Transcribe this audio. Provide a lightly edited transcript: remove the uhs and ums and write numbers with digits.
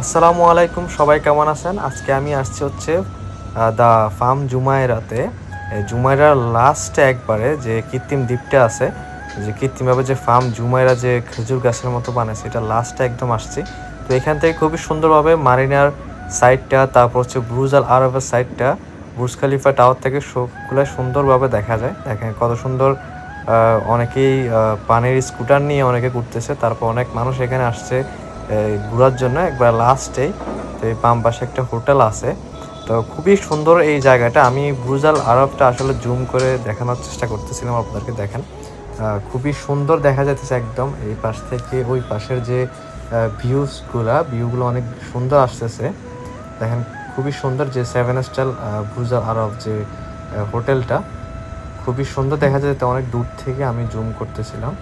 আসসালামু আলাইকুম, সবাই কেমন আছেন? আজকে আমি আসছি হচ্ছে দা ফার্ম জুমাইরাতে। এই জুমাইরার লাস্টে একবারে যে কৃত্রিম দ্বীপটা আছে, যে কৃত্রিমভাবে যে ফার্ম জুমাইরা যে খেজুর গাছের মতো বানাইছে, এটা লাস্টে একদম আসছি। তো এখান থেকে খুবই সুন্দরভাবে মারিনার সাইডটা, তারপর হচ্ছে বুর্জ আল আরবের সাইডটা, বুর্জ খলিফা টাওয়ার থেকে সবগুলো সুন্দরভাবে দেখা যায়। দেখেন কত সুন্দর। অনেকেই পানির স্কুটার নিয়ে অনেকে ঘুরতেছে, তারপর অনেক মানুষ এখানে আসছে ঘোরার জন্য একবার লাস্টেই। তো এই বাম পাশে একটা হোটেল আছে। তো খুবই সুন্দর এই জায়গাটা। আমি বুর্জ আল আরবটা আসলে জুম করে দেখানোর চেষ্টা করতেছিলাম আপনাদেরকে। দেখেন খুবই সুন্দর দেখা যাচ্ছে একদম এই পাশ থেকে ওই পাশের যে ভিউগুলো অনেক সুন্দর আসতেছে। দেখেন খুবই সুন্দর যে 7 স্টার বুর্জ আল আরব যে হোটেলটা খুবই সুন্দর দেখা যায়। অনেক দূর থেকে আমি জুম করতেছিলাম।